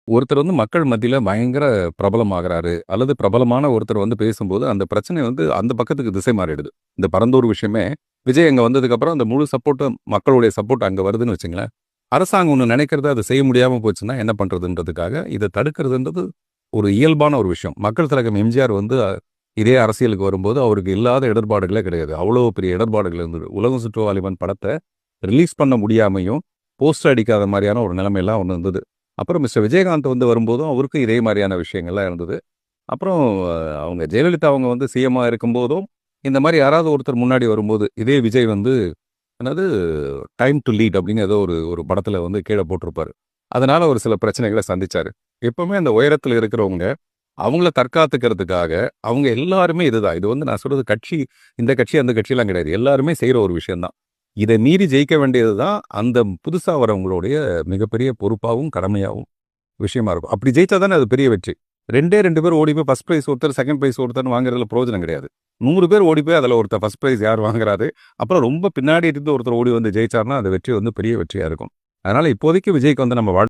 ஒருத்தர் வந்து மக்கள் மத்தியில பயங்கர பிரபலமாகுறாரு, அல்லது பிரபலமான ஒருத்தர் வந்து பேசும்போது, அந்த பிரச்சனை வந்து அந்த பக்கத்துக்கு திசை மாறிடுது. இந்த பரந்தூர் விஷயமே, விஜய் அங்க வந்ததுக்கப்புறம் அந்த முழு சப்போர்ட்டும் மக்களுடைய சப்போர்ட் அங்க வருதுன்னு வச்சுங்களேன். அரசாங்கம் ஒண்ணு நினைக்கிறத அத செய்ய முடியாம போச்சுன்னா என்ன பண்றதுன்றதுக்காக, இத தடுக்கிறதுன்றது ஒரு இயல்பான ஒரு விஷயம். மக்கள் திலகம் எம்ஜிஆர் வந்து இதே அரசியலுக்கு வரும்போது, அவருக்கு இல்லாத இடர்பாடுகளே கிடையாது. அவ்வளோ பெரிய இடர்பாடுகள் இருந்தது. உலகம் சுற்றும் வாலிபன் படத்த ரிலீஸ் பண்ண முடியாமையும், போஸ்டர் அடிக்காத மாரியான ஒரு நிலைமைலாம் ஒண்ணு இருந்தது. அப்புறம் மிஸ்டர் விஜயகாந்த் வந்து வரும்போதும், அவருக்கும் இதே மாரியான விஷயங்கள்லாம் இருந்தது. அப்புறம் அவங்க ஜெயலலிதா அவங்க வந்து சிஎம்மா இருக்கும்போதும், இந்த மாரி யாராவது ஒருத்தர் முன்னாடி வரும்போது, இதே விஜய் வந்து என்னது டைம் டூ லீட் அப்படின்னு ஏதோ ஒரு ஒரு படத்துல வந்து கீழ போட்டிருப்பாரு. அதனால ஒரு சில பிரச்சனைகள சந்திச்சாரு. எப்பவுமே அந்த உயரத்துல இருக்கிறவங்க, அவங்கள தற்காத்துக்கிறதுக்காக, அவங்க எல்லாருமே இதுதான். இது வந்து நான் சொல்றது கட்சி, இந்த கட்சி, அந்த கட்சிலாம் கிடையாது. எல்லாருமே செய்ற ஒரு விஷயம் தான். இத மீறி ஜெயிக்க வேண்டியது தான் அந்த புதுசா வரவங்களுடைய மிகப்பெரிய பொறுப்பாவும், கடமையாவும் விஷயமா இருக்கும். அப்படி ஜெயிச்சா தானே அது பெரிய வெற்றி. 2 பேர் ஓடி போய் ஃபர்ஸ்ட் பிரைஸ் ஒருத்தர், செகண்ட் பிரைஸ் ஒருத்தர்ன்னு வாங்குறதுல பிரயோஜனம் கிடையாது. 100 பேர் ஓடி போய் அதுல ஒருத்தர் ஃபர்ஸ்ட் பிரைஸ் யார் வாங்குறாரு, அப்புறம் ரொம்ப பின்னாடி இருந்து ஒருத்தர் ஓடி வந்து ஜெயிச்சார்னா, அந்த வெற்றி வந்து பெரிய வெற்றியா இருக்கும். அதனால இப்போதைக்கு விஜய்க்கு வந்து நம்ம